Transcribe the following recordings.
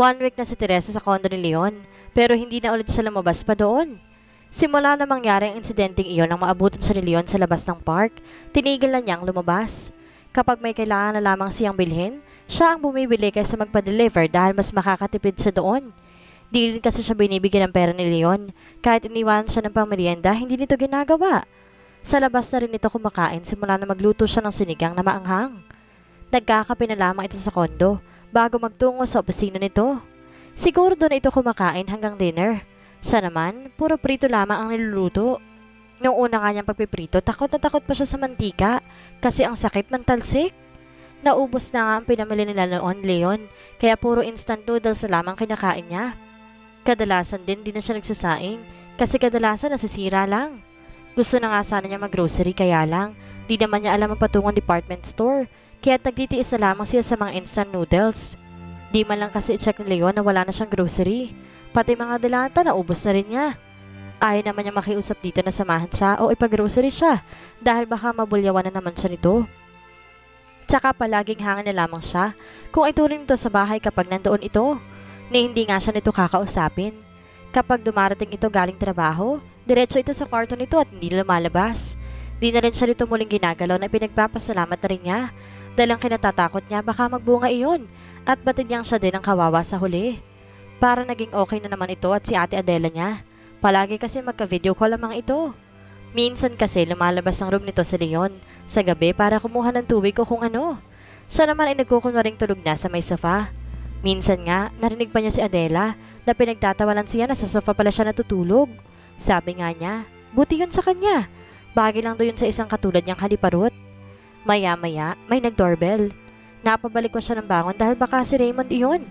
1 week na si Teresa sa kondo ni Leon, pero hindi na ulit siya lumabas pa doon. Simula na mangyari ang insidenteng iyon nang maabutan siya ni Leon sa labas ng park, tinigil na niyang lumabas. Kapag may kailangan na lamang siyang bilhin, siya ang bumibili kaysa magpa-deliver dahil mas makakatipid siya doon. Di rin kasi siya binibigyan ng pera ni Leon. Kahit iniwanan siya ng pangmerienda, hindi nito ginagawa. Sa labas na rin ito kumakain simula na magluto siya ng sinigang na maanghang. Nagkakape na lamang ito sa kondo bago magtungo sa opisina nito. Siguro doon na ito kumakain hanggang dinner. Siya naman, puro prito lamang ang niluluto. Noong una nga niyang pagpiprito, takot na takot pa siya sa mantika kasi ang sakit mantalsik. Naubos na nga ang pinamili nila noon, Leon, kaya puro instant noodles na lamang kinakain niya. Kadalasan din di na siya nagsasaing kasi kadalasan nasisira lang. Gusto na nga sana niya mag-grocery kaya lang, di naman niya alam ang patungong department store, kaya tagtitiis na lamang siya sa mga instant noodles. Di man lang kasi i-check ni Leon na wala na siyang grocery. Pati mga delata na ubos na rin niya. Ayaw naman niya makiusap dito na samahan siya o ipag-grocery siya dahil baka mabulyawan na naman siya nito. Tsaka palaging hangin na lamang siya kung ituloy nito sa bahay kapag nandoon ito, ni hindi nga siya nito kakausapin. Kapag dumarating ito galing trabaho, diretso ito sa kwarto nito at hindi lumalabas. Di na rin siya nito muling ginagalaw na pinagpapasalamat na rin niya dahil ang kinatatakot niya baka magbunga iyon at batigyang siya din ang kawawa sa huli. Para naging okay na naman ito at si Ate Adela niya. Palagi kasi magka-video call lamang ito. Minsan kasi lumalabas ang room nito si Leon sa gabi para kumuha ng tubig o kung ano. Siya naman ay nagkukunwaring tulog na sa may sofa. Minsan nga, narinig pa niya si Adela na pinagtatawanan siya na sa sofa pala siya natutulog. Sabi nga niya, buti yun sa kanya. Bagay lang doon sa isang katulad niyang haliparot. Maya-maya, may nag-doorbell. Napabalik ko siya ng bangon dahil baka si Raymond iyon.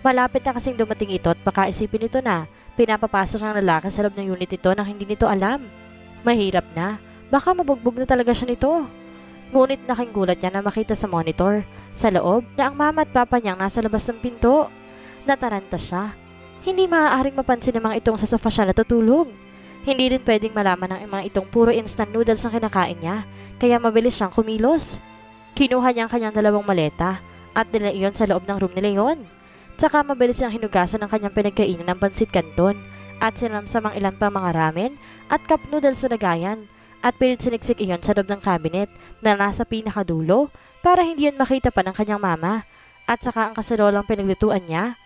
Malapit na kasing dumating ito at baka isipin nito na pinapapasok ng lalaki sa loob ng unit ito nang hindi nito alam. Mahirap na, baka mabugbog na talaga siya nito. Ngunit nakinggulat niya na makita sa monitor, sa loob, na ang mama at papa niyang nasa labas ng pinto. Nataranta siya. Hindi maaaring mapansin ng mga itong sa sofa siya natutulog. Hindi rin pwedeng malaman ng mga itong puro instant noodles ang kinakain niya, kaya mabilis siyang kumilos. Kinuha niya ang kanyang dalawang maleta at dala iyon sa loob ng room ni Leon. Tsaka mabilis niyang hinugasan ang kanyang pinagkainan ng pansit canton at sinamsam ang ilan pang mga ramen at cup noodles sa lagayan at pilit siniksik iyon sa loob ng cabinet na nasa pinakadulo para hindi yun makita pa ng kanyang mama at saka ang kaserolang pinaglutuan niya.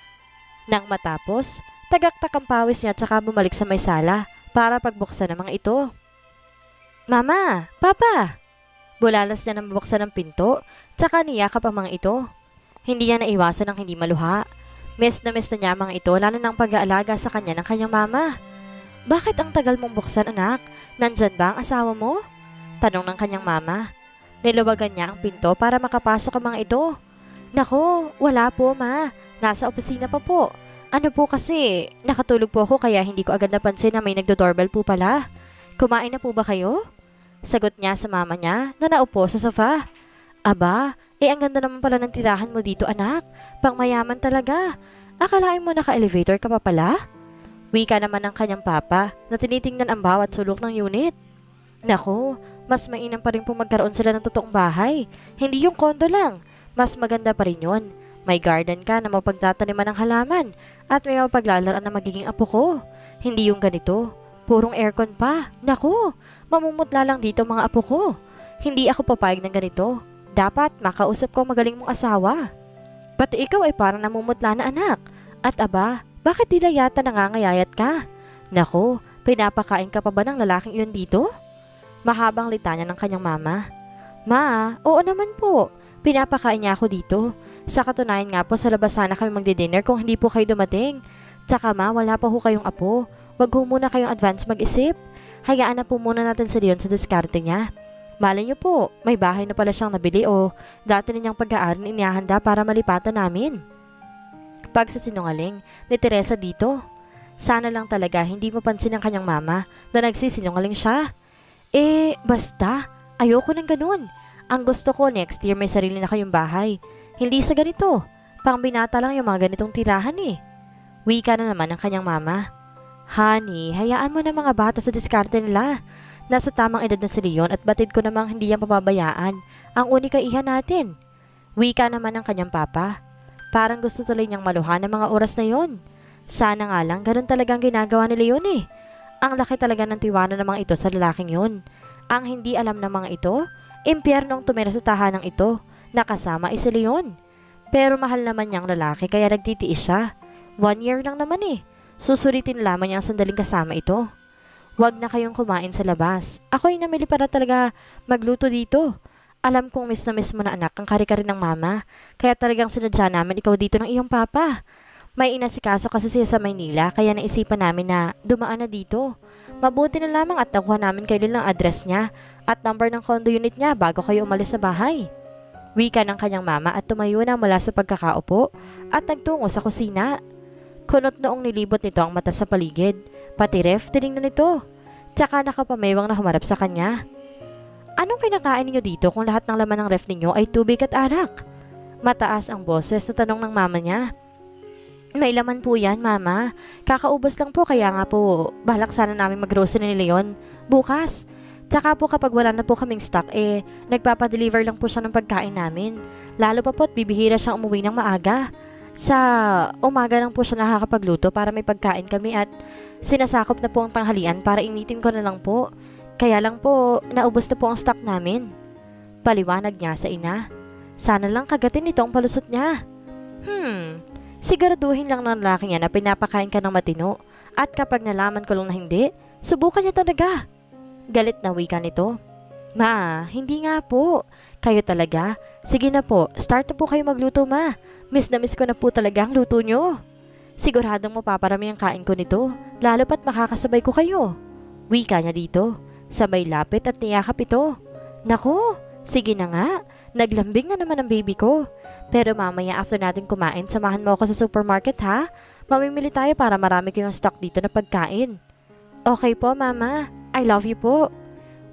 Nang matapos, tagaktak ang pawis niya at saka bumalik sa may sala para pagbuksan ng mga ito. Mama! Papa! Bulalas niya nang mabuksan ng pinto tsaka niyakap ang mga ito. Hindi niya naiwasan ang hindi maluha. Miss na niya mga ito lalo ng pag-aalaga sa kanya ng kanyang mama. Bakit ang tagal mong buksan anak? Nandyan ba ang asawa mo? Tanong ng kanyang mama. Niluwagan niya ang pinto para makapasok ang mga ito. Nako, wala po ma. Nasa opisina pa po. Ano po kasi, nakatulog po ako kaya hindi ko agad napansin na may nagdo-doorbell po pala. Kumain na po ba kayo? Sagot niya sa mama niya na naupo sa sofa. Aba, ang ganda naman pala ng tirahan mo dito anak. Pangmayaman talaga. Akalain mo naka-elevator ka pa pala? Wika naman ng kanyang papa na tinitingnan ang bawat sulok ng unit. Nako, mas mainam pa rin pong magkaroon sila ng totoong bahay. Hindi yung kondo lang. Mas maganda pa rin yun. May garden ka na mapagtataniman ng halaman at may mapaglalaan na magiging apo ko. Hindi yung ganito. Purong aircon pa. Nako, mamumutla lang dito mga apo ko. Hindi ako papayag ng ganito. Dapat makausap ko magaling mong asawa. Pati ikaw ay parang namumutla na anak. At aba, bakit di yata nangangayayat ka? Nako, pinapakain ka pa ba ng lalaking iyon dito? Mahabang litanya ng kanyang mama. Ma, oo naman po. Pinapakain niya ako dito. Sa katunayan nga po sa labas sana kami magdi-dinner kung hindi po kayo dumating. Tsaka ma, wala pa ho kayong apo. Wag ho muna kayong advance mag-isip. Hayaan na po muna natin si Leon sa diskarte niya. Malay niyo po, may bahay na pala siyang nabili o dati ninyang pag-aaral inihahanda para malipatan namin. Pagsasinungaling ni Teresa dito. Sana lang talaga hindi mapansin ng kanyang mama na nagsisinungaling siya. Basta, ayoko ng ganun. Ang gusto ko next year may sarili na kayong bahay. Hindi sa ganito. Pangbinata lang yung mga ganitong tirahan eh. Wika na naman ng kanyang mama. Honey, hayaan mo na mga bata sa diskarte nila. Nasa tamang edad na si Leon at batid ko namang hindi yan pababayaan. Ang unika iha natin. Wika naman ng kanyang papa. Parang gusto tuloy niyang maluhan ng mga oras na yon. Sana nga lang ganun talagang ginagawa ni Leon eh. Ang laki talaga ng tiwala ng mga ito sa lalaking yon. Ang hindi alam ng mga ito, impyernong tumira sa tahanang ito, nakasama ay si Leon. Pero mahal naman niyang lalaki kaya nagtitiis siya. 1 year lang naman eh. Susulitin lamang niya ang sandaling kasama ito. Huwag na kayong kumain sa labas. Ako'y namili para talaga magluto dito. Alam kong miss na miss mo na anak ang kare-kare ng mama, kaya talagang sinadya namin ikaw dito ng iyong papa. May inasikaso kasi siya sa Maynila kaya naisipan namin na dumaan na dito. Mabuti na lamang at nakuha namin kayo ng address niya at number ng condo unit niya bago kayo umalis sa bahay. Wika ng kanyang mama at tumayo na mula sa pagkakaupo at nagtungo sa kusina. Kunot noong nilibot nito ang mata sa paligid, pati ref tinignan nito. Tsaka nakapamewang na humarap sa kanya. Anong kinakain ninyo dito kung lahat ng laman ng ref ninyo ay tubig at arak? Mataas ang boses na tanong ng mama niya. May laman po yan, mama. Kakaubos lang po kaya nga po balak sana namin mag-grocery ni Leon bukas. Tsaka po kapag wala na po kaming stock nagpapadeliver lang po siya ng pagkain namin. Lalo pa po't bibihira siyang umuwi ng maaga. Sa umaga lang po siya nakakapagluto para may pagkain kami at sinasakop na po ang tanghalian para initin ko na lang po. Kaya lang po, naubos na po ang stock namin. Paliwanag niya sa ina. Sana lang kagatin ito ang palusot niya. Siguraduhin lang ng lalaki niya na pinapakain ka ng matino. At kapag nalaman ko lang na hindi, subukan niya talaga. Galit na wika nito. Ma, hindi nga po. Kayo talaga. Sige na po, start na po kayo magluto ma. Miss na miss ko na po talaga ang luto nyo. Siguradong mapaparami ang kain ko nito. Lalo pat makakasabay ko kayo. Wika niya dito. Sabay lapit at niyakap ito. Nako, sige na nga. Naglambing na naman ang baby ko. Pero mamaya after natin kumain, samahan mo ako sa supermarket ha. Mamimili tayo para marami kayong stock dito na pagkain. Okay po mama, I love you po.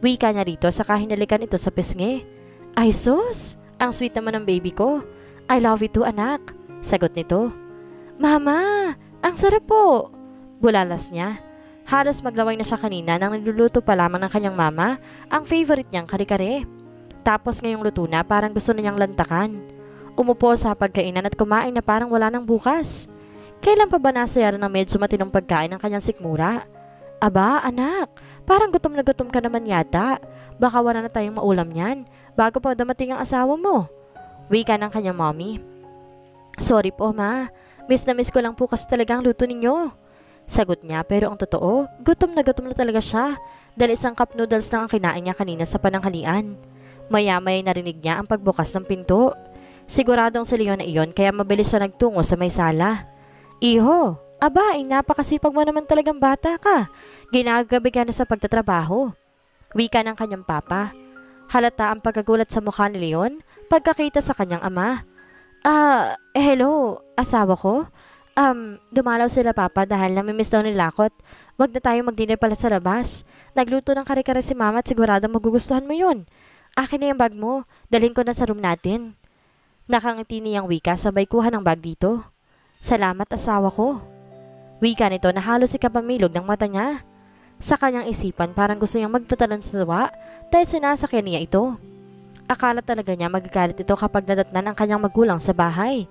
Wika niya rito saka hinalikan ito sa pisngi. Ay sus, ang sweet naman ng baby ko. I love you too anak. Sagot nito. Mama, ang sarap po. Bulalas niya. Halos maglaway na siya kanina nang niluluto pa lamang ng kanyang mama ang favorite niyang kare-kare. Tapos ngayong luto na parang gusto na niyang lantakan. Umupo sa pagkainan at kumain na parang wala nang bukas. Kailan pa ba nasayaran ng medyo matinong pagkain ng kanyang sikmura? Aba anak, parang gutom na gutom ka naman yata. Baka wala na tayong maulam niyan bago pa dumating ang asawa mo. Wika ng kanyang mommy. Sorry po ma, miss na miss ko lang po kasi talagang luto ninyo. Sagot niya pero ang totoo, gutom na talaga siya dahil isang cup noodles lang ang kinain niya kanina sa pananghalian. Maya-maya narinig niya ang pagbukas ng pinto. Siguradong si Leon na iyon kaya mabilis siya nagtungo sa may sala. Iho, aba ay napakasipag mo naman talagang bata ka. Ginagabi ka na sa pagtatrabaho. Wika ng kanyang papa. Halata ang pagkagulat sa mukha ni Leon pagkakita sa kanyang ama. Hello, asawa ko? Dumalaw sila papa dahil namimiss daw nila ako at wag na tayo mag-dinner pala sa labas. Nagluto ng kare-kare si mama at sigurado magugustuhan mo yun. Akin na yung bag mo, dalhin ko na sa room natin. Nakangiti niyang wika sabay kuha ng bag dito. Salamat asawa ko. Wika nito na halos ikapamilog ng mata niya. Sa kanyang isipan parang gusto niyang magtatalon sa tawa dahil sinasakyan niya ito. Akala talaga niya magagalit ito kapag nadatnan ang kanyang magulang sa bahay.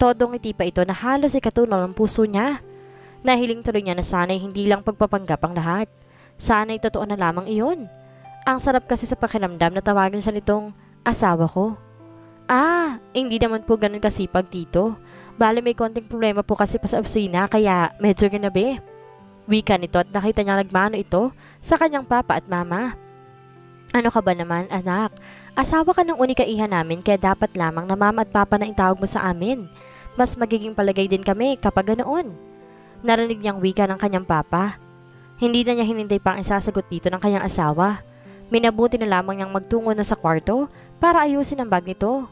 Todong ngiti pa ito na halos ikatunaw ng puso niya. Nahiling tuloy niya na sana'y hindi lang pagpapanggap ang lahat. Sana'y totoo na lamang iyon. Ang sarap kasi sa pakiramdam na tawagin siya nitong asawa ko. Hindi naman po ganun kasipag dito. Bale may konting problema po kasi pa sa opisina kaya medyo ginabi. Wika nito at nakita niyang nagmano ito sa kanyang papa at mama. Ano ka ba naman anak? Asawa ka ng unika iha namin kaya dapat lamang na mama at papa na itawag mo sa amin. Mas magiging palagay din kami kapag ganoon. Narinig niyang wika ng kanyang papa. Hindi na niya hinintay pa ang isasagot dito ng kanyang asawa. Minabuti na lamang niyang magtungo na sa kwarto para ayusin ang bag nito.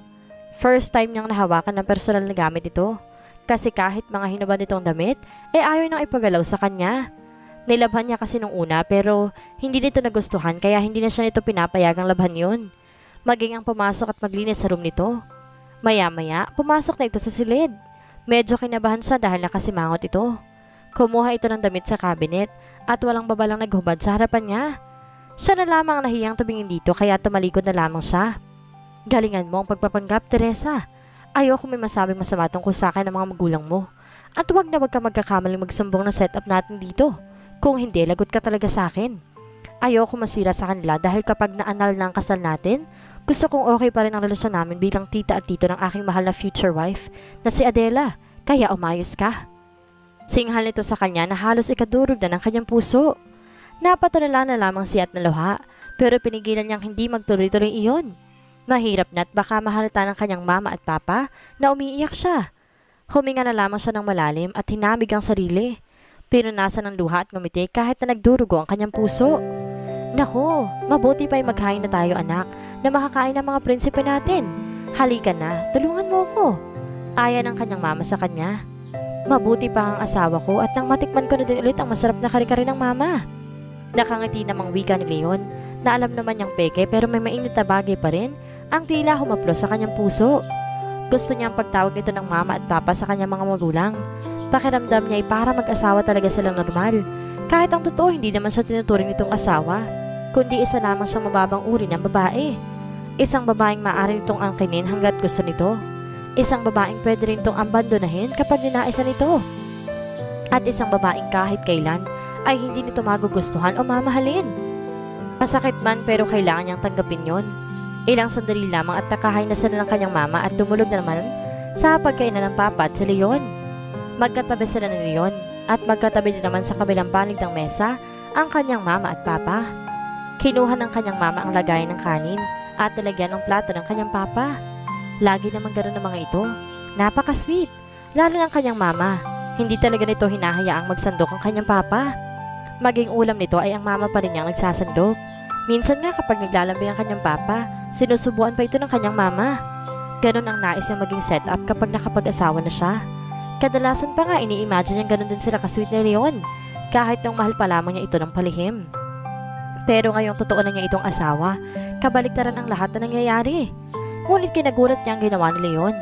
First time niyang nahawakan ng personal na gamit ito. Kasi kahit mga hinubad nitong damit, ayaw nang ipagalaw sa kanya. Nilabhan niya kasi nung una pero hindi nito nagustuhan kaya hindi na siya nito pinapayagang labhan yun. Maging ang pumasok at maglinis sa room nito. Maya-maya, pumasok na ito sa silid. Medyo kinabahan siya dahil nakasimangot ito. Kumuha ito ng damit sa cabinet at walang babalang naghubad sa harapan niya. Siya na lamang nahiyang tumingin dito kaya tumalikod na lamang siya. Galingan mo ang pagpapanggap, Teresa. Ayoko may masabing masama tungkol sa akin ng mga magulang mo. At huwag na huwag ka magkakamaling magsumbong ng setup natin dito. Kung hindi, lagot ka talaga sa akin. Ayoko masira sa kanila dahil kapag naanal na ang kasal natin, gusto kong okay pa rin ang relasyon namin bilang tita at tito ng aking mahal na future wife na si Adela, kaya umayos ka. Singhal nito sa kanya na halos ikadurog na ng kanyang puso. Napatulala na lamang siya at naluha, pero pinigilan niyang hindi magtuloy-tuloy iyon. Mahirap na at baka mahalata ng kanyang mama at papa na umiiyak siya. Huminga na lamang siya ng malalim at hinamig ang sarili. Pinunasan ng luha at ngumiti kahit na nagdurugo ang kanyang puso. Nako, mabuti pa'y maghain na tayo anak na makakain ng mga prinsipe natin. Halika na, tulungan mo ako. Aya ng kanyang mama sa kanya. Mabuti pa ang asawa ko at nang matikman ko na din ulit ang masarap na kare-kare ng mama. Nakangiti namang wika ni Leon na alam naman niyang peke pero may mainit na bagay pa rin ang tila humaplos sa kanyang puso. Gusto niyang pagtawag nito ng mama at papa sa kanyang mga magulang. Pakiramdam niya ay para mag-asawa talaga silang normal. Kahit ang totoo hindi naman siya tinuturing nitong asawa, kundi isa lamang siyang mababang uri ng babae. Isang babaeng maaari nitong angkinin hanggat gusto nito. Isang babaeng pwede rin itong abandonahin kapag ninaisan nito. At isang babaeng kahit kailan ay hindi nito magugustuhan o mamahalin. Masakit man pero kailangan niyang tanggapin yon. Ilang sandali lamang at nakahain na sila ng kanyang mama at tumulog na naman sa pagkainan ng papa at si Leon. Magkatabi sila ni Leon at magkatabi din naman sa kabilang panig ng mesa ang kanyang mama at papa. Kinuha ng kanyang mama ang lagayan ng kanin at nilagyan ng plato ng kanyang papa. Lagi naman ganoon ng mga ito. Napaka-sweet, lalo ng kanyang mama. Hindi talaga nito hinahayaang magsandok ang kanyang papa. Maging ulam nito ay ang mama pa rin niyang nagsasandok. Minsan nga kapag naglalambing ang kanyang papa, sinusubuan pa ito ng kanyang mama. Ganon ang nais niyang maging setup kapag nakapag-asawa na siya. Kadalasan pa nga ini-imagine niyang ganon din sila ka-sweet ni Leon, kahit nung mahal pa lamang niya ito ng palihim. Pero ngayong totoo na niya itong asawa, kabaliktaran ang lahat na nangyayari. Ngunit kinagulat niya ang ginawa ni Leon.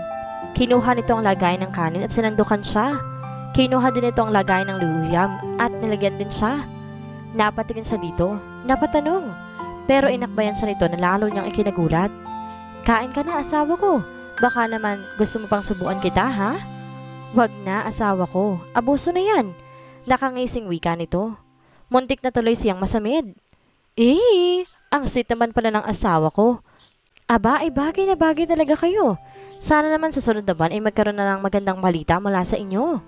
Kinuha nito ang lagayan ng kanin at sinandukan siya. Kinuha din ito ang lagayan ng luyam at nilagyan din siya. Napatingin siya dito, napatanong. Pero inakbayan siya nito na lalo niyang ikinagulat. Kain ka na, asawa ko. Baka naman gusto mo pang subuan kita, ha? Wag na, asawa ko. Abuso na yan. Nakangising wika nito. Muntik na tuloy siyang masamid. Ang sweet naman pala ng asawa ko. Aba, ay bagay na bagay talaga kayo. Sana naman sa sunod na buwan ay magkaroon na ng magandang balita mula sa inyo.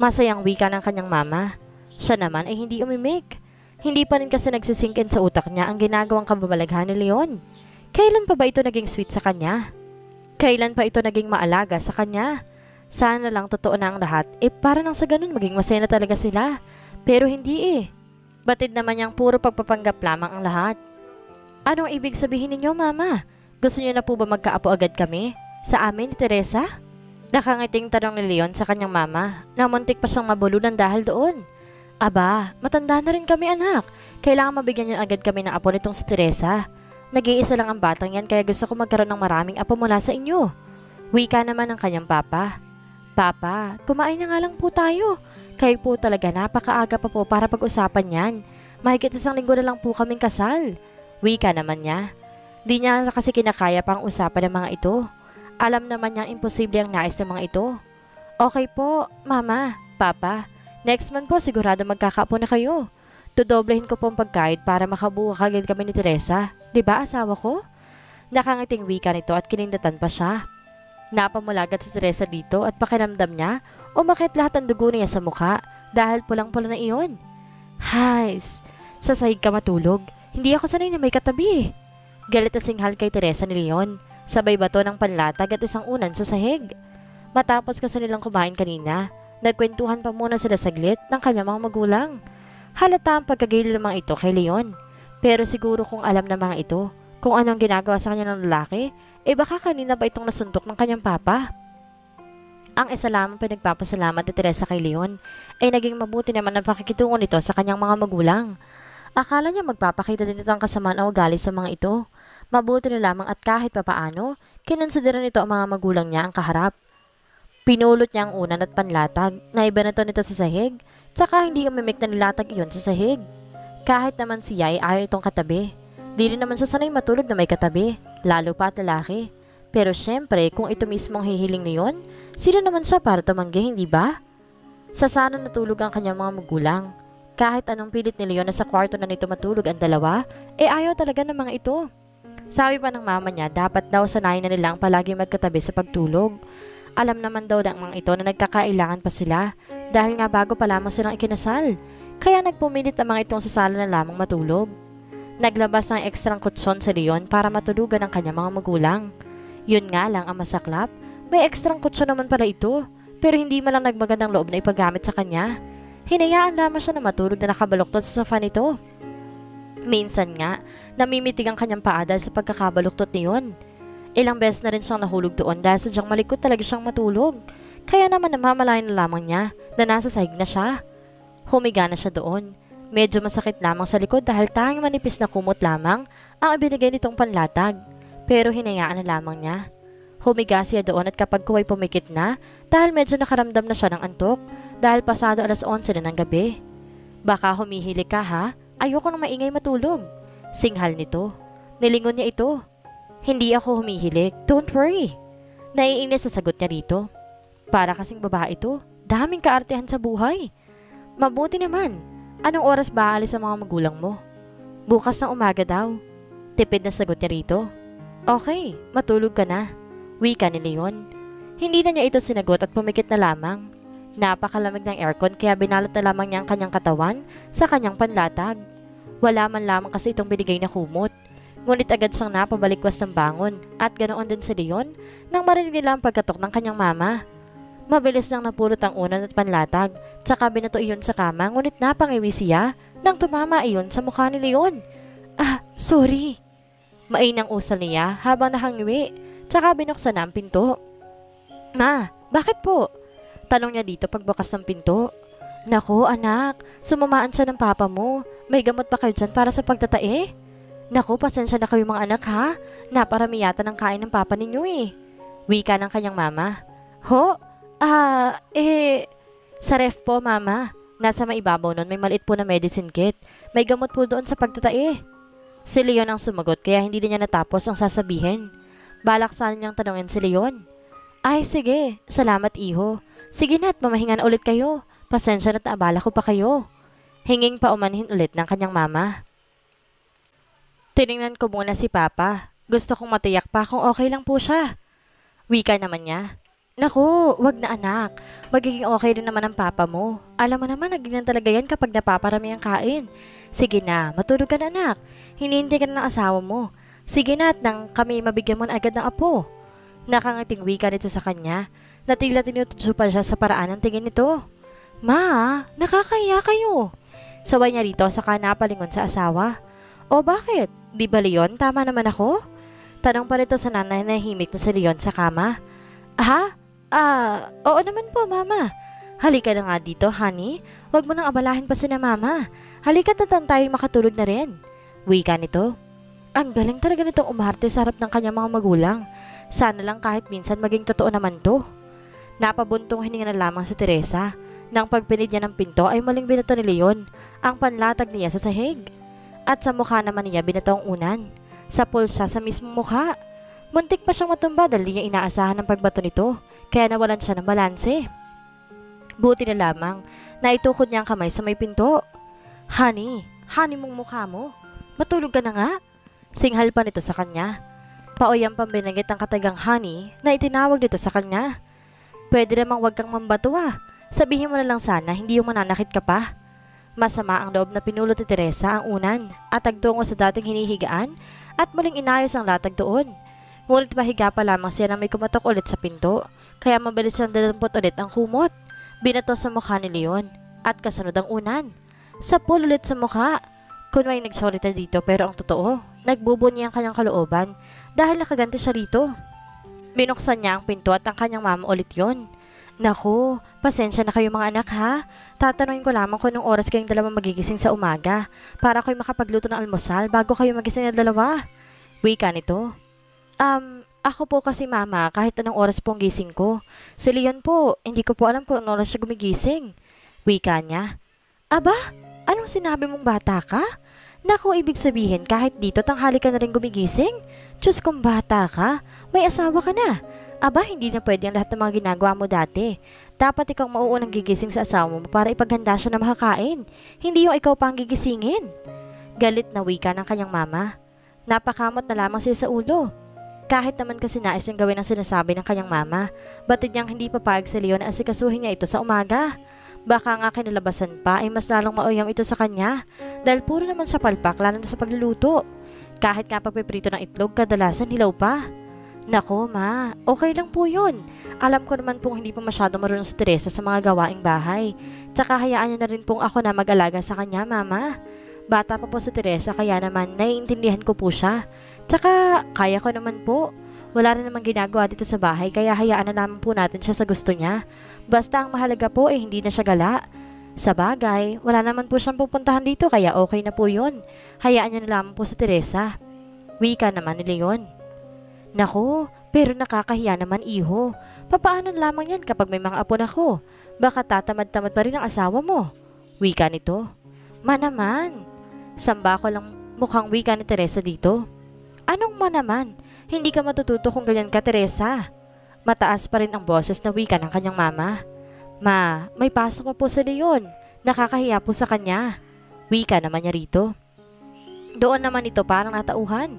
Masayang wika ng kanyang mama. Siya naman ay hindi umimik. Hindi pa rin kasi nagsisingkin sa utak niya ang ginagawang kababalaghan ni Leon. Kailan pa ba ito naging sweet sa kanya? Kailan pa ito naging maalaga sa kanya? Sana lang totoo na ang lahat. Para nang sa ganun maging masaya na talaga sila. Pero hindi Batid naman niyang puro pagpapanggap lamang ang lahat. Anong ibig sabihin ninyo, mama? Gusto niyo na po ba magkaapo agad kami? Sa amin ni Teresa? Nakangiting tanong ni Leon sa kanyang mama na muntik pa siyang mabulunan dahil doon. Aba, matanda na rin kami anak. Kailangan mabigyan niya agad kami ng apo nitong si Teresa. Nag-iisa lang ang batang yan kaya gusto ko magkaroon ng maraming apo mula sa inyo. Wika naman ng kanyang papa. Papa, kumain na nga lang po tayo. Kayo po talaga napakaaga pa po para pag-usapan yan. Mahigit 1 linggo na lang po kaming kasal. Wika naman niya. Di niya kasi kinakaya pang usapan ng mga ito. Alam naman niyang imposible ang nais ng mga ito. Okay po, mama, papa. Next month po sigurado magkakaapo na kayo. Tudoblehin ko po ang pagkain para makabuo kagad kami ni Teresa. Diba asawa ko? Nakangiting wika nito at kinindatan pa siya. Napamulagat si Teresa dito at pakiramdam niya umakit lahat ng dugo niya sa mukha dahil pulang-pula na iyon. Hays, sa sahig ka matulog. Hindi ako sanay na may katabi. Galit na singhal kay Teresa ni Leon. Sabay bato ng panlatag at isang unan sa sahig. Matapos kasi nilang kumain kanina, nagkwentuhan pa muna sila saglit ng kanyang mga magulang. Halata ang pagkagilo ng mga ito kay Leon. Pero siguro kung alam ng mga ito kung anong ginagawa sa kanya ng lalaki, baka kanina ba itong nasuntok ng kanyang papa? Ang isa lamang pinagpapasalamat ni Teresa kay Leon ay naging mabuti naman ang pakikitungo nito sa kanyang mga magulang. Akala niya magpapakita din ito ang kasamaan o ugali sa mga ito. Mabuti na lamang at kahit papaano, kinonsidera nito ang mga magulang niya ang kaharap. Pinulot niya ang unan at panlatag na iba na ito nito sa sahig, tsaka hindi umimik na nilatag iyon sa sahig. Kahit naman siya ay ayaw itong katabi. Di rin naman siya sanay matulog na may katabi, lalo pa at lalaki. Pero syempre, kung ito mismo ang hihiling ni Leon, sino naman siya para tumanggi, hindi ba? Sa sana natulog ang kanyang mga magulang. Kahit anong pilit ni Leon na sa kwarto na nito matulog ang dalawa, ayaw talaga ng mga ito. Sabi pa ng mama niya, dapat daw sanayin na nilang palagi magkatabi sa pagtulog. Alam naman daw ng mga ito na nagkakailangan pa sila dahil nga bago pa lamang silang ikinasal. Kaya nagpumilit ang mga itong sa sala na lamang matulog. Naglabas ng ekstrang kutsyon si Leon para matulugan ang kanyang mga magulang. Yun nga lang ang masaklap, may ekstrang kutsyon naman pala ito, pero hindi man lang nagmagandang loob na ipagamit sa kanya. Hinayaan lamang siya na matulog na nakabaluktot sa sofa nito. Minsan nga, namimitig ang kanyang paa dahil sa pagkakabaluktot niyon. Ilang beses na rin siyang nahulog doon dahil sadyang malikot talaga siyang matulog. Kaya naman namamalayan na lamang niya na nasa sahig na siya. Humiga na siya doon. Medyo masakit lamang sa likod dahil tanging manipis na kumot lamang ang ibinigay nitong panlatag. Pero hinayaan na lamang niya. Humiga siya doon at kapag kuway pumikit na dahil medyo nakaramdam na siya ng antok dahil pasado 11:00 na ng gabi. Baka humihili ka ha? Ayoko nang maingay matulog. Singhal nito. Nilingon niya ito. Hindi ako humihilik. Don't worry. Naiinis sa sagot niya rito. Para kasing babae ito. Daming kaartehan sa buhay. Mabuti naman. Anong oras ba aalis ang mga magulang mo? Bukas ng umaga daw. Tipid na sagot niya rito. Okay, matulog ka na. Wika ni Leon. Hindi na niya ito sinagot at pumikit na lamang. Napakalamig ng aircon kaya binalot na lamang niya ang kanyang katawan sa kanyang panlatag. Wala man lamang kasi itong binigay na kumot. Ngunit agad siyang napabalikwas ng bangon at ganoon din si Leon nang marinig nila ang pagkatok ng kanyang mama. Mabilis nang napulot ang unan at panlatag, tsaka binato iyon sa kama ngunit napangiwi siya nang tumama iyon sa mukha ni Leon. Sorry. Mainang usal niya habang nakangiwi, tsaka binuksan na ang pinto. Ma, bakit po? Tanong niya dito pagbukas ng pinto. Naku anak, sumamaan siya ng papa mo. May gamot pa kayo dyan para sa pagtatae? Naku, pasensya na kayo mga anak ha. Naparami yata ng kain ng papa ninyo eh. Wika ng kanyang mama. Ho? Sa ref po mama. Nasa maibabaw nun may maliit po na medicine kit. May gamot po doon sa pagtatae. Si Leon ang sumagot kaya hindi niya natapos ang sasabihin. Balak sana niyang tanungin si Leon. Ay sige, salamat iho. Sige na at mamahinga na ulit kayo. Pasensya na't naabala ko pa kayo. Hinging pa umanhin ulit ng kanyang mama. Tiningnan ko muna si Papa. Gusto kong matiyak pa kung okay lang po siya. Wika naman niya. Naku, wag na anak. Magiging okay rin naman ang papa mo. Alam mo naman, nagiging talaga yan kapag napaparami ang kain. Sige na, matulog ka na anak. Hinihintay ka na ng asawa mo. Sige na at nang kami mabigyan mo na agad ng apo. Nakangiting wika nito sa kanya. Na tila tinutudyo pa siya sa paraan ng tingin nito. Ma, nakakaya kayo. Saway niya rito saka napalingon sa asawa. O bakit? Di ba Leon, tama naman ako? Tanong pa rito sa nanay na himik na si Leon sa kama. Oo naman po mama. Halika na nga dito honey. Huwag mo nang abalahin pa sina mama. Halika na tayo makatulog na rin. Wika nito. Ang galing talaga nitong umarte sa harap ng kanyang mga magulang. Sana lang kahit minsan maging totoo naman to. Napabuntong hininga na lamang si Teresa. Nang pagpinid niya ng pinto ay maling binato ni Leon ang panlatag niya sa sahig. At sa mukha naman niya binato ang unan. Sa pulsa sa mismong mukha. Muntik pa siyang matumba dahil niya inaasahan ng pagbato nito. Kaya nawalan siya ng balanse. Buti na lamang na itukod niya ang kamay sa may pinto. Honey mong mukha mo. Matulog ka na nga. Singhal pa nito sa kanya. Paoyang pambinanggit ang katagang honey na itinawag dito sa kanya. Pwede namang wag kang mambato Sabihin mo na lang sana hindi yung mananakit ka pa. Masama ang loob na pinulot ni Teresa ang unan at agtungo sa dating hinihigaan at muling inayos ang latag doon. Ngunit pahiga pa lamang siya na may kumatok ulit sa pinto kaya mabilis siyang dadampot ulit ang kumot. Binato sa mukha ni Leon at kasunod ang unan. Sapul ulit sa mukha. Kunway nagsorry na dito pero ang totoo, nagbubo niya ang kanyang kalooban dahil nakaganti siya rito. Binuksan niya ang pinto at ang kanyang mama ulit yon. Naku, pasensya na kayo mga anak ha. Tatanungin ko lamang kung anong oras kayong dalawa magigising sa umaga para kayo makapagluto ng almusal bago kayo magising na dalawa. Wika nito. Ako po kasi mama kahit anong oras po ang gising ko. Si Leon po, hindi ko po alam kung anong oras siya gumigising. Wika niya. Aba, anong sinabi mong bata ka? Naku, ibig sabihin kahit dito tanghali ka na rin gumigising? Diyos kong bata ka, may asawa ka na. Aba, hindi na pwede ang lahat ng mga ginagawa mo dati. Dapat ikaw mauunang gigising sa asawa mo para ipaghanda siya na makakain. Hindi yung ikaw pa ang gigisingin. Galit na wika ng kanyang mama. Napakamot na lamang siya sa ulo. Kahit naman kasi nais niyang gawin ang sinasabi ng kanyang mama, batid niyang hindi papayag si Leon na asikasuhin niya ito sa umaga. Baka nga kinalabasan pa ay mas lalong mauyam ito sa kanya dahil puro naman siya palpak lalo na sa pagluluto. Kahit nga pagpiprito ng itlog, kadalasan hilaw pa. Nako ma, okay lang po yun. Alam ko naman pong hindi pa masyado marunong si Teresa sa mga gawaing bahay. Tsaka hayaan niya na rin pong ako na mag-alaga sa kanya, mama. Bata pa po si Teresa kaya naman naiintindihan ko po siya. Tsaka kaya ko naman po. Wala rin namang ginagawa dito sa bahay kaya hayaan na naman po natin siya sa gusto niya. Basta ang mahalaga po hindi na siya gala. Sa bagay, wala naman po siyang pupuntahan dito kaya okay na po yun. Hayaan niya na lamang po si Teresa. Wika naman ni Leon. Naku, pero nakakahiya naman iho. Papaano lamang yan kapag may mga apo na ko? Baka tatamad-tamad pa rin ang asawa mo. Wika nito. Manaman. Samba ko lang mukhang wika ni Teresa dito. Anong manaman? Hindi ka matututo kung ganyan ka, Teresa. Mataas pa rin ang boses na wika ng kanyang mama. Ma, may pasok pa po sa Leon. Nakakahiya po sa kanya. Wika naman niya rito. Doon naman ito parang natauhan.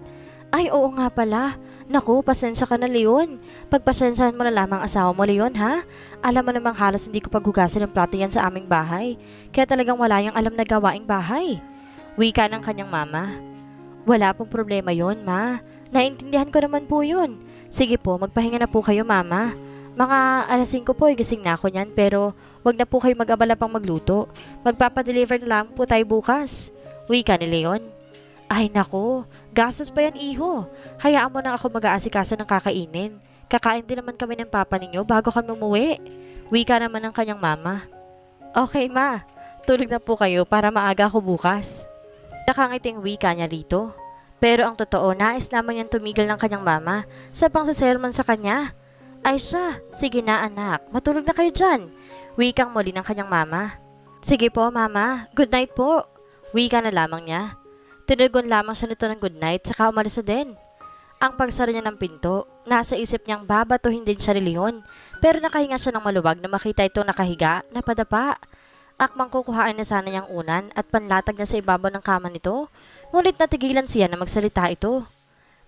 Ay, oo nga pala. Naku, pasensya ka na, Leon. Pagpasensyahan mo na lamang asawa mo, Leon, ha? Alam mo namang halos hindi ko paghugasan ng plato yan sa aming bahay. Kaya talagang wala yung alam na gawaing bahay. Wika ng kanyang mama. Wala pong problema yon, ma. Naintindihan ko naman po yun. Sige po, magpahinga na po kayo, mama. Mga alas 5 po, gising na ako niyan, pero wag na po kayo mag-abala pang magluto. Magpapadeliver na lang po tayo bukas. Wika ni Leon. Ay nako, gastos pa yan iho. Hayaan mo na ako mag-aasikaso ng kakainin. Kakain din naman kami ng papa ninyo bago kami umuwi. Wika naman ng kanyang mama. Okay ma, tulog na po kayo para maaga ako bukas. Nakangiting wika niya rito. Pero ang totoo, nais naman niyang tumigil ng kanyang mama sa pangsasermon sa kanya. Ay siya, sige na anak, matulog na kayo dyan. Wikang muli ng kanyang mama. Sige po mama, good night po. Wika na lamang niya. Tinugon lamang siya nito ng good night saka umalis na din. Ang pagsara niya ng pinto, nasa isip niyang babatuhin din siya ni Leon. Pero nakahinga siya ng maluwag na makita itong nakahiga na padapa. Akmang kukuhain na sana niyang unan at panlatag na sa ibabaw ng kama nito. Ngunit natigilan siya na magsalita ito.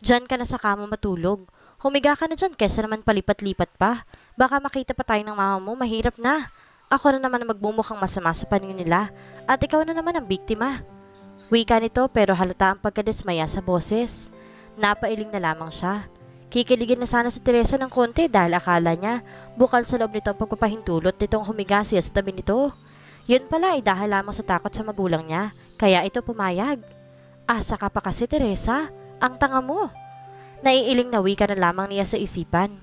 Diyan ka na sa kama matulog. Humiga ka na dyan kesa naman palipat-lipat pa. Baka makita pa tayo ng mama mo, mahirap na. Ako na naman ang magbumukhang masama sa paningin nila at ikaw na naman ang biktima. Wika nito pero halata ang pagkadismaya sa boses. Napailing na lamang siya. Kikiligin na sana si Teresa ng konti dahil akala niya bukal sa loob nito ang pagpapahintulot nitong humiga siya sa tabi nito. Yun pala ay dahil lamang sa takot sa magulang niya, kaya ito pumayag. Asa ka pa kasi Teresa, ang tanga mo. Naiiling na wika na lamang niya sa isipan.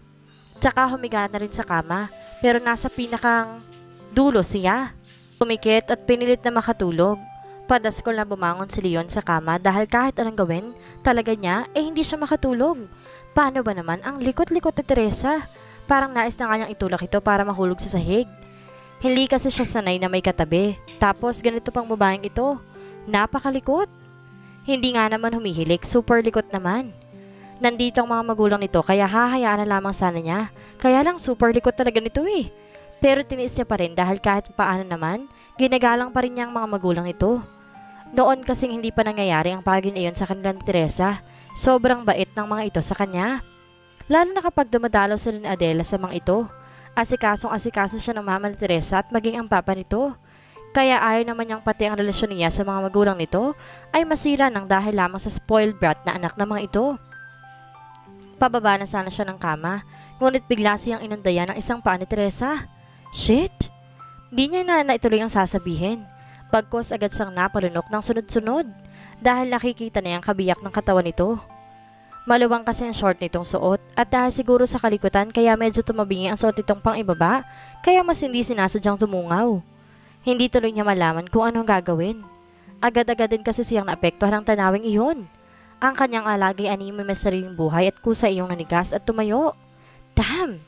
Tsaka humiga na rin sa kama pero nasa pinakang dulo siya. Pumikit at pinilit na makatulog. Padaskol na bumangon si Leon sa kama dahil kahit anong gawin, talaga niya hindi siya makatulog. Paano ba naman ang likot-likot ni Teresa? Parang nais na nga niyang itulak ito para mahulog sa sahig. Hindi kasi siya sanay na may katabi. Tapos ganito pang babaeng ito. Napakalikot. Hindi nga naman humihilik, super likot naman. Nandito ang mga magulang nito kaya hahayaan na lamang sana niya. Kaya lang super likot talaga nito eh. Pero tiniis niya pa rin dahil kahit paano naman, ginagalang pa rin niya ang mga magulang nito. Noon kasing hindi pa nangyayari ang pagin-iyon sa kanila ni Teresa. Sobrang bait ng mga ito sa kanya. Lalo na kapag dumadalaw sila ni Adela sa mga ito. Asikasong-asikaso siya ng mama ni Teresa at maging ang papa nito. Kaya ayaw naman niyang pati ang relasyon niya sa mga magulang nito ay masira ng dahil lamang sa spoiled brat na anak ng mga ito. Pababa na sana siya ng kama, ngunit bigla siyang inundayan ng isang paa ni Teresa. Shit! Di niya na ituloy ang sasabihin. Pagkos agad siyang napalunok ng sunod-sunod dahil nakikita na yung kabiyak ng katawan nito. Maluwang kasi ang short nitong suot at dahil siguro sa kalikutan kaya medyo tumabingi ang suot nitong pang ibaba kaya mas hindi sinasadyang tumungaw. Hindi tuloy niya malaman kung anong gagawin. Agad-agad din kasi siyang naapektuhan ng tanawing iyon. Ang kanyang alagay anime may sariling buhay at kusa iyong nanigas at tumayo. Damn!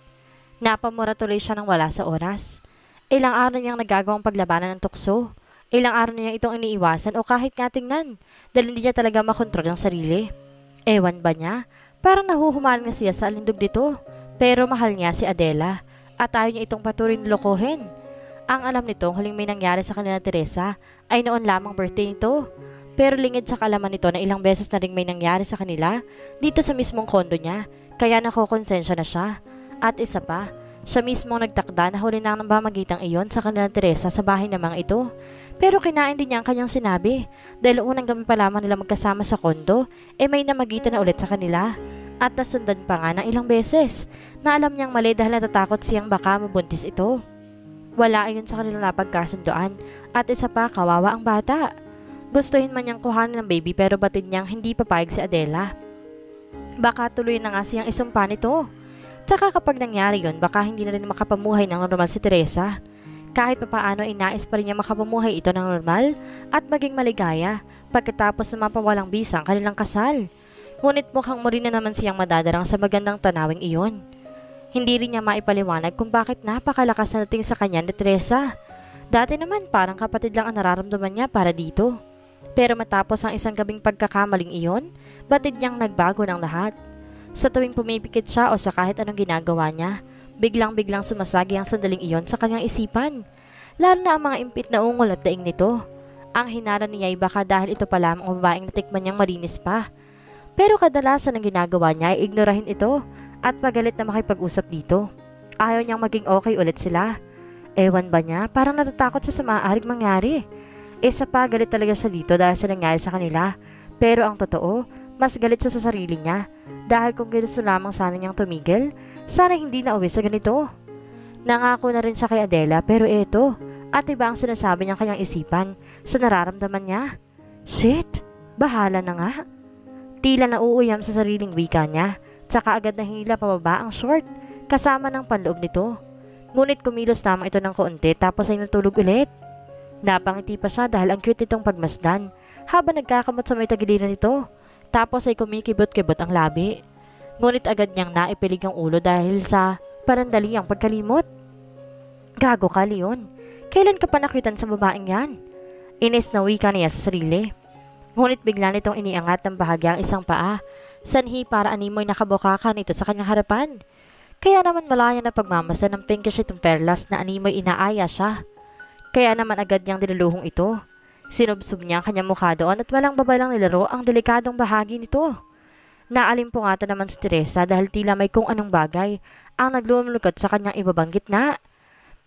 Napamura tuloy siya ng wala sa oras. Ilang araw niyang nagagawang paglabanan ng tukso. Ilang araw na niya itong iniiwasan o kahit nga tingnan dahil hindi niya talaga makontrol ang sarili. Ewan ba niya? Parang nahuhumaling na siya sa alindog dito. Pero mahal niya si Adela at ayaw niya itong patuloy nilokohin. Ang alam nito, huling may nangyari sa kanila Teresa ay noon lamang birthday nito. Pero lingid sa kaalaman nito na ilang beses na ring may nangyari sa kanila dito sa mismong kondo niya. Kaya nakokonsensya na siya. At isa pa, siya mismong nagtakda na huli na ng pamagitang iyon sa kanila Teresa sa bahay namang ito. Pero kinain din niya ang kanyang sinabi dahil unang gabi pa lamang nila magkasama sa kondo may namagitan na ulit sa kanila. At nasundan pa nga ng ilang beses na alam niyang mali dahil natatakot siyang baka mabuntis ito. Wala ayon sa kanilang napagkasundoan at isa pa kawawa ang bata. Gustuhin man niyang kuhanin ng baby pero batid niyang hindi papayag si Adela. Baka tuloy na nga siyang isumpa nito. Tsaka kapag nangyari yun baka hindi na rin makapamuhay ng normal si Teresa. Kahit papaano nais pa rin niya makapamuhay ito ng normal at maging maligaya pagkatapos na mapawalang bisa ang kanilang kasal. Ngunit mukhang muli na naman siyang madadarang sa magandang tanawing iyon. Hindi rin niya maipaliwanag kung bakit napakalakas na dating sa kanya ni Teresa. Dati naman parang kapatid lang ang nararamdaman niya para dito. Pero matapos ang isang gabing pagkakamaling iyon, batid niyang nagbago ng lahat. Sa tuwing pumipikit siya o sa kahit anong ginagawa niya, biglang-biglang sumasagi ang sandaling iyon sa kanyang isipan. Lalo na ang mga impit na ungol at daing nito. Ang hinala niya ay baka dahil ito pa lamang ang babaeng natikman niyang malinis pa. Pero kadalasan ang ginagawa niya ay ignorahin ito at pagalit na makipag-usap dito. Ayaw niyang maging okay ulit sila. Ewan ba niya, parang natatakot siya sa maaaring mangyari. Isa pa, galit talaga siya dito dahil sa nangyari sa kanila. Pero ang totoo, mas galit siya sa sarili niya. Dahil kung gusto lamang sana niyang tumigil, sana hindi na uwi sa ganito. Nangako na rin siya kay Adela pero eto, at iba ang sinasabi niyang kanyang isipan sa nararamdaman niya. Shit, bahala na nga. Tila nauuyam sa sariling wika niya, tsaka agad na hinila pababa ang short, kasama ng panloob nito. Ngunit kumilos lamang ito ng kaunti tapos ay natulog ulit. Napangiti pa siya dahil ang cute nitong pagmasdan, habang nagkakamot sa may tagiliran nito, tapos ay kumikibot-kibot ang labi. Ngunit agad niyang naipilig ang ulo dahil sa parandali ang pagkalimot. Gago ka, Leon. Kailan ka pa nakwitan sa babaeng yan? Inis na wika niya sa sarili. Ngunit bigla nitong iniangat ng bahagya ang isang paa, sanhi para animoy nakabukakan ito sa kanyang harapan. Kaya naman malaya na pagmamasdan ng pinkish itong perlas na animoy inaaya siya. Kaya naman agad niyang diluluhong ito. Sinubsob niya ang kanyang mukha doon at walang babalang nilaro ang delikadong bahagi nito. Naalimpungatan naman si Teresa dahil tila may kung anong bagay ang naglulukot sa kanyang ibabang gitna.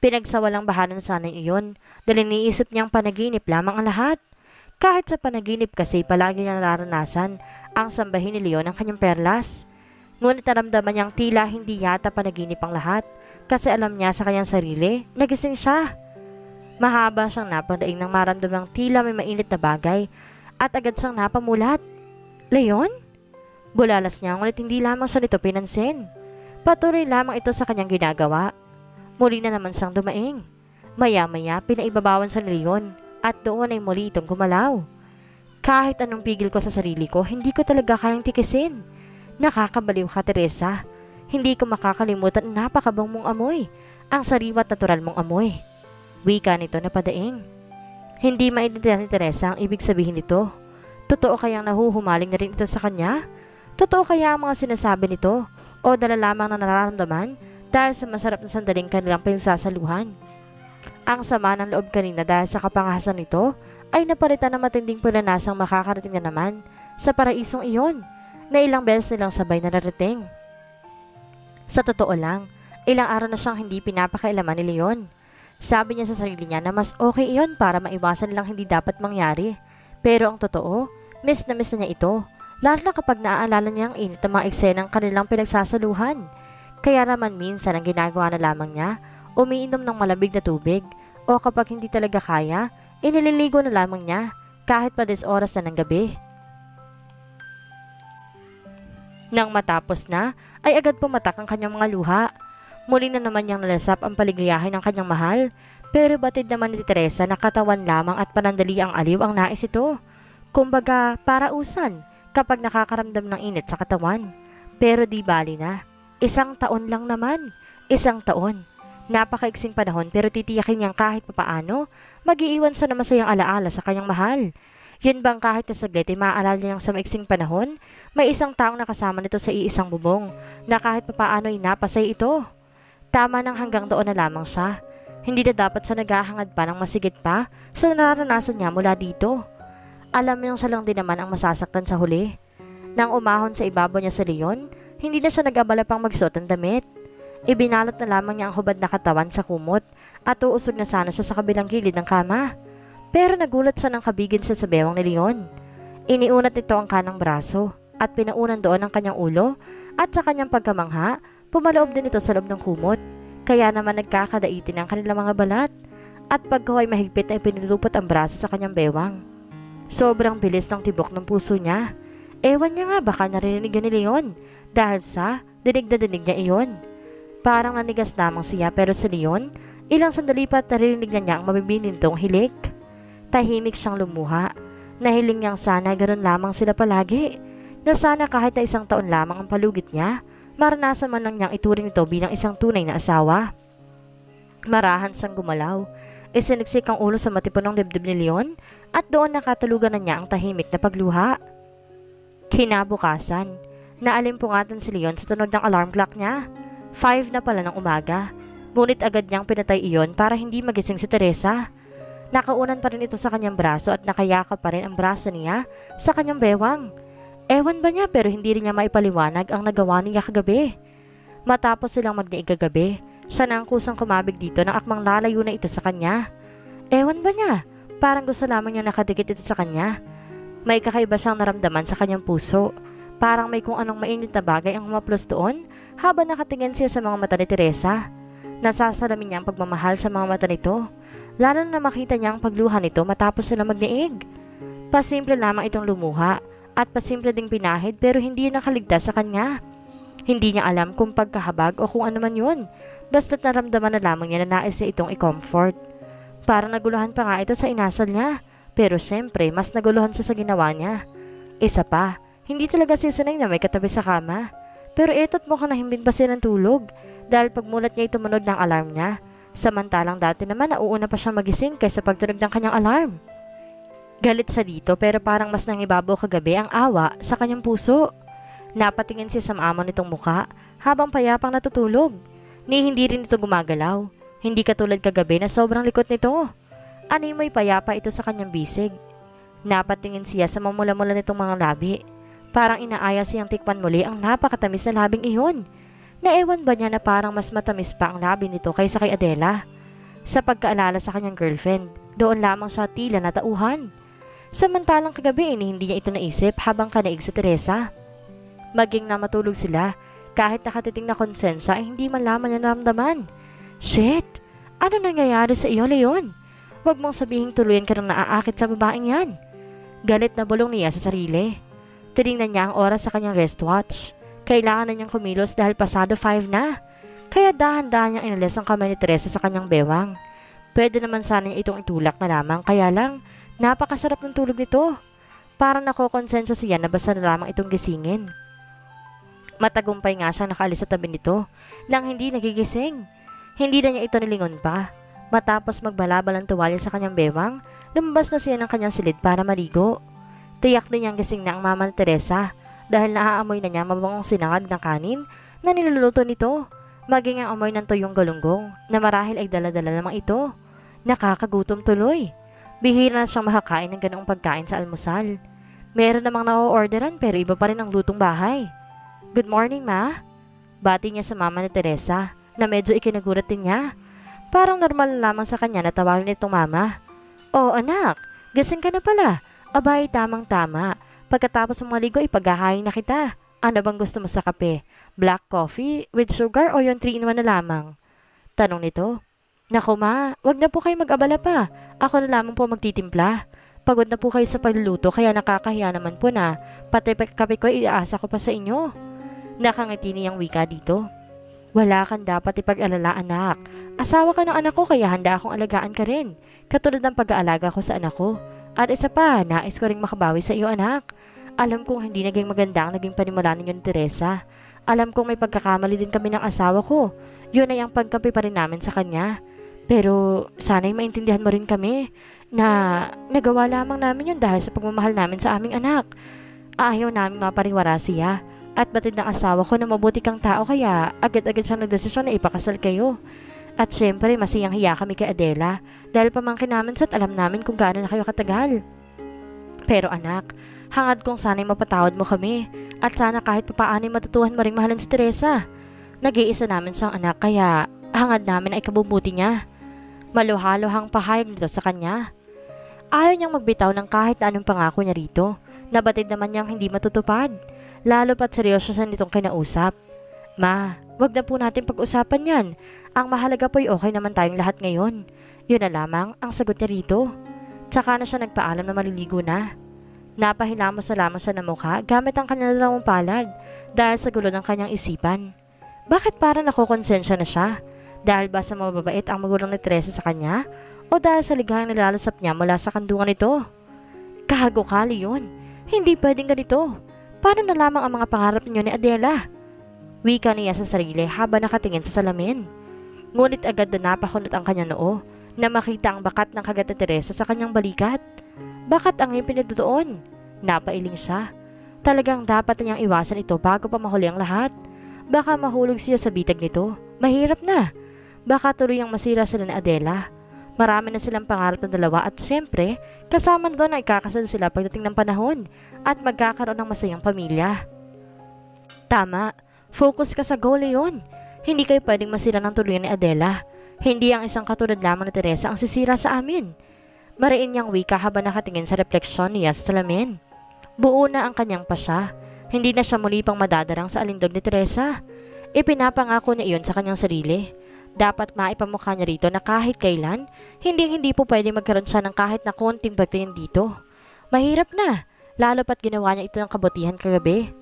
Pinagsawalang bahanan sana iyon dahil iniisip niyang panaginip lamang ang lahat. Kahit sa panaginip kasi palagi niya nararanasan ang sambahin ni Leon ang kanyang perlas. Ngunit naramdaman niyang tila hindi yata panaginip ang lahat kasi alam niya sa kanyang sarili, nagising siya. Mahaba siyang napandaing nang maramdamang tila may mainit na bagay at agad siyang napamulat. Leon? Bulalas niya ngunit hindi lamang siya nito pinansin. Patuloy lamang ito sa kanyang ginagawa. Muli na naman siyang dumaing. Maya-maya pinaibabawan sa Leon at doon ay muli itong gumalaw. Kahit anong pigil ko sa sarili ko, hindi ko talaga kayang tikisin. Nakakabaliw ka, Teresa. Hindi ko makakalimutan ang napakabang mong amoy, ang sariwa't natural mong amoy. Wika nito na padaing. Hindi maintindihan ni Teresa ang ibig sabihin nito. Totoo kayang nahuhumaling na rin ito sa kanya? Totoo kaya ang mga sinasabi nito? O dala lamang na nararamdaman dahil sa masarap na sandaling kanilang pinagsasaluhan? Ang sama ng loob kanina dahil sa kapangahasan nito ay napalitan ng matinding pulanasang makakarating na naman sa paraisong iyon na ilang beses nilang sabay nararating. Sa totoo lang, ilang araw na siyang hindi pinapakailaman ni Leon. Sabi niya sa sarili niya na mas okay iyon para maiwasan lang hindi dapat mangyari. Pero ang totoo, miss na niya ito, lalo na kapag naaalala niya ang init ng mga eksenang kanilang pinagsasaluhan. Kaya naman minsan ang ginagawa na lamang niya, umiinom ng malamig na tubig o kapag hindi talaga kaya, inililigo na lamang niya kahit pa 10 oras na ng gabi. Nang matapos na, ay agad pumatak ang kanyang mga luha. Muli na naman niyang nalasap ang paligayahin ng kanyang mahal, pero batid naman ni Teresa na katawan lamang at panandali ang aliw ang nais ito. Kumbaga, parausan kapag nakakaramdam ng init sa katawan. Pero di bali na. 1 taon lang naman. 1 taon. Napakaiksing panahon pero titiyakin niyang kahit papaano, mag-iiwan siya na masayang alaala sa kanyang mahal. Yun bang kahit na saglit ay maaalala niyang sa maiksing panahon, may isang taong nakasama nito sa iisang bubong, na kahit papaano ay napasay ito. Tama nang hanggang doon na lamang siya. Hindi na dapat siya naghahangad pa ng masigit pa sa nararanasan niya mula dito. Alam niyang siya lang din naman ang masasaktan sa huli. Nang umahon sa ibabaw niya sa leon, hindi na siya nag-abala pang magsuot ng damit. Ibinalot na lamang niya ang hubad na katawan sa kumot at uusog na sana siya sa kabilang gilid ng kama. Pero nagulat siya ng kabigin sa bewang ni Leon. Iniunat nito ang kanang braso at pinaunan doon ang kanyang ulo at sa kanyang pagkamangha, pumaloob din ito sa loob ng kumot. Kaya naman nagkakadaitin ang kanilang mga balat at pagkaway mahigpit ay pinulupot ang braso sa kanyang bewang. Sobrang bilis ng tibok ng puso niya. Ewan niya nga baka narinig ni Leon dahil sa dinig na dinig niya iyon. Parang nanigas lamang siya pero si Leon, ilang sandali pa at narinig na niya ang mabibinintong hilik. Tahimik siyang lumuha. Nahiling niyang sana ganoon lamang sila palagi. Na sana kahit na isang taon lamang ang palugit niya, maranasan man lang niyang ituring ito bilang isang tunay na asawa. Marahan siyang gumalaw. Isiniksik ang ulo sa matipunong dibdib ni Leon at doon nakatulugan na niya ang tahimik na pagluha. Kinabukasan, naalimpungatan si Leon sa tunog ng alarm clock niya. 5 na pala ng umaga. Ngunit agad niyang pinatay iyon para hindi magising si Teresa. Nakaunan pa rin ito sa kanyang braso at nakayakap pa rin ang braso niya sa kanyang bewang. Ewan ba niya pero hindi rin niya maipaliwanag ang nagawa niya kagabi. Matapos silang magdaig kagabi, siya na ang kusang kumabig dito nang akmang lalayo na ito sa kanya. Ewan ba niya, parang gusto lamang niya nakadikit ito sa kanya. May kakaiba siyang naramdaman sa kanyang puso. Parang may kung anong mainit na bagay ang humaplos doon habang nakatingin siya sa mga mata ni Teresa. Nasasalamin niya ang pagmamahal sa mga mata nito. Lalo na makita niya ang pagluha nito matapos sila magniig. Pasimple lamang itong lumuha at pasimple ding pinahid pero hindi nakaligtas sa kanya. Hindi niya alam kung pagkahabag o kung ano man yun. Basta't naramdaman na lamang niya na nais niya itong i-comfort. Parang naguluhan pa nga ito sa inasal niya. Pero siyempre mas naguluhan siya sa ginawa niya. Isa pa, hindi talaga sisanay na may katabi sa kama. Pero ito't mukhang nahimbing pa siya ng tulog dahil pagmulat niya tumunog ng alarm niya. Samantalang dati naman nauuna pa siyang magising kaysa pagtunog ng kanyang alarm. Galit siya dito pero parang mas nangibabaw kagabi ang awa sa kanyang puso. Napatingin siya sa maamo nitong muka habang payapang natutulog. Ni hindi rin ito gumagalaw. Hindi katulad kagabi na sobrang likot nito. Animoy payapa ito sa kanyang bisig. Napatingin siya sa mamula-mula nitong mga labi. Parang inaaya siyang tikpan muli ang napakatamis na labing iyon. Naewan ba niya na parang mas matamis pa ang labi nito kaysa kay Adela? Sa pagkaalala sa kanyang girlfriend, doon lamang siya tila natauhan. Samantalang kagabi hindi niya ito naisip habang kanaig sa Teresa. Maging na matulog sila, kahit nakatiting na konsensya ay hindi man lamang niya naramdaman. Shit! Ano nangyayari sa iyo, Leon? Huwag mong sabihing tuluyan ka nang naaakit sa babaeng yan. Galit na bulong niya sa sarili. Tinignan niya ang oras sa kanyang wristwatch. Kailangan na niyang kumilos dahil pasado 5 na. Kaya dahan-dahan niyang inalis ang kamay ni Teresa sa kanyang bewang. Pwede naman sana niya itong itulak na lamang, kaya lang, napakasarap ng tulog nito. Parang nakokonsensya siya na basta na lamang itong gisingin. Matagumpay nga siyang nakaalis sa tabi nito, nang hindi nagigising. Hindi na niya ito nilingon pa. Matapos magbalabal ang tuwalya sa kanyang bewang, lumabas na siya ng kanyang silid para maligo. Tiyak din niyang gising na ang mama ni Teresa. Dahil naaamoy na niya mabangong sinangag ng kanin na niluluto nito, maging ang amoy ng tuyong galunggong na marahil ay dala-dala namang ito. Nakakagutom tuloy. Bihira na siyang makakain ng ganoong pagkain sa almusal. Meron namang na-orderan pero iba pa rin ang lutong bahay. Good morning, ma. Bati niya sa mama ni Teresa na medyo ikinagulat din niya. Parang normal lamang sa kanya na tawagin itong mama. Oh anak, gising ka na pala. Abay, tamang-tama. Pagkatapos ng maligo, ipaghahain na kita. Ano bang gusto mo sa kape? Black coffee with sugar o yung 3-in-1 na lamang? Tanong nito. Naku ma, wag na po kayo mag-abala pa. Ako na lamang po magtitimpla. Pagod na po kayo sa pagluluto kaya nakakahiya naman po na pati kape ko iaasa ko pa sa inyo. Nakangiti niyang wika dito. Wala kang dapat ipag-alala anak. Asawa ka ng anak ko kaya handa akong alagaan ka rin. Katulad ng pag-aalaga ko sa anak ko. At isa pa, nais ko ring makabawi sa iyo anak. Alam kong hindi naging maganda ang naging panimula ninyo ni Teresa. Alam kong may pagkakamali din kami ng asawa ko. Yun ay ang pagkampi pa rin namin sa kanya. Pero sana'y maintindihan mo rin kami na nagawa lamang namin yun dahil sa pagmamahal namin sa aming anak. Ayaw namin mapariwara siya at batid ng asawa ko na mabuti kang tao kaya agad-agad siyang nagdesisyon na ipakasal kayo. At syempre masiyang hiya kami kay Adela dahil pamangkin namin at alam namin kung gaano na kayo katagal. Pero anak, hangad kong sana'y mapatawad mo kami at sana kahit papaano'y matutuhan mo ring mahalin si Teresa. Nag-iisa namin siyang anak kaya hangad namin ay kabubuti niya. Maluhaluhang pahayag nito sa kanya. Ayaw niyang magbitaw ng kahit na anong pangako niya rito. Nabatid naman niyang hindi matutupad. Lalo pat seryoso sa nitong kinausap. Ma, wag na po natin pag-usapan yan. Ang mahalaga po'y okay naman tayong lahat ngayon. Yun na lamang ang sagot niya rito. Tsaka na siya nagpaalam na maliligo na. Napahilamos na lamang siya ng mukha gamit ang kanyang dalawang palad dahil sa gulo ng kanyang isipan. Bakit parang nakokonsensya na siya? Dahil ba sa mababait ang magulang ni Teresa sa kanya? O dahil sa ligayang nilalasap niya mula sa kandungan nito? Kahago ka, Leon. Hindi pwedeng ganito. Paano na lamang ang mga pangarap niyo ni Adela? Wika niya sa sarili habang nakatingin sa salamin. Ngunit agad na napakunot ang kanyang noo na makita ang bakat ng kagat ni Teresa sa kanyang balikat. Bakat ang iyong pinagdudoon. Napailing siya. Talagang dapat niyang iwasan ito bago pa mahuli ang lahat. Baka mahulog siya sa bitag nito. Mahirap na. Baka tuloy ang masira sila ni Adela. Marami na silang pangarap ng dalawa at syempre, kasama na doon na ikakasal sila pagdating ng panahon at magkakaroon ng masayang pamilya. Tama, focus ka sa goal, Leon. Hindi kayo pwedeng masira ng tuluyan ni Adela. Hindi ang isang katulad lamang ni Teresa ang sisira sa amin. Mariin niyang wika habang nakatingin sa refleksyon niya sa salamin. Buo na ang kanyang pasya. Hindi na siya muli pang madadarang sa alindog ni Teresa. Ipinapangako niya iyon sa kanyang sarili. Dapat maipamukha niya rito na kahit kailan, hindi po pwede magkaroon siya ng kahit na konting pagtingin dito. Mahirap na, lalo pat ginawa niya ito ng kabutihan kagabi.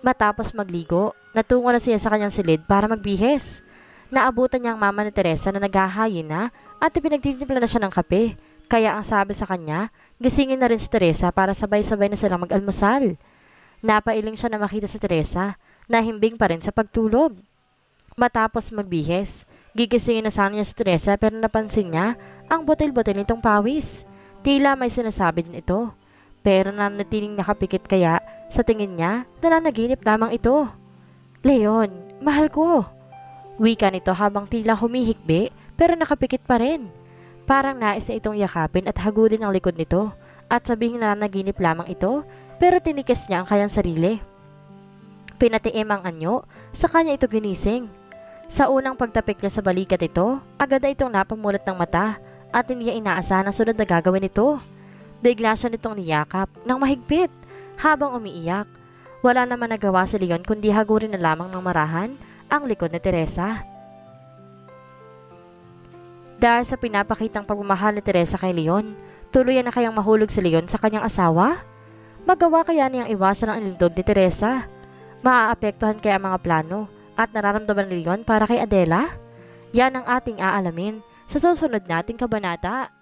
Matapos magligo, natungo na siya sa kanyang silid para magbihis. Naabutan niya ang mama ni Teresa na naghahayin na at ipinagtitimpla na siya ng kape. Kaya ang sabi sa kanya, gisingin na rin si Teresa para sabay-sabay na silang mag-almusal. Napailing siya na makita si Teresa, na himbing pa rin sa pagtulog. Matapos magbihis, gigisingin na sana niya si Teresa pero napansin niya ang butil-butil nitong pawis. Tila may sinasabi din ito. Pero nanatiling nakapikit kaya sa tingin niya nananaginip lamang ito. Leon, mahal ko. Wika nito habang tila humihikbi pero nakapikit pa rin. Parang nais na itong yakapin at hagulin ang likod nito at sabihing nananaginip lamang ito pero tinikis niya ang kanyang sarili. Pinatiim ang anyo, sa kanya ito ginising. Sa unang pagtapik niya sa balikat ito, agad na itong napamulat ng mata at hindi niya inaasahan ang sunod na gagawin nito. Bigla siya nitong niyakap ng mahigpit habang umiiyak. Wala naman nagawa si Leon kundi hagurin na lamang ng marahan ang likod ni Teresa. Dahil sa pinapakitang pagmamahal ni Teresa kay Leon, tuluyan na kayang mahulog si Leon sa kanyang asawa? Magawa kaya niyang iwasan ang ilindog ni Teresa? Maaapektuhan kaya ang mga plano at nararamdaman ni Leon para kay Adela? Yan ang ating aalamin sa susunod nating kabanata.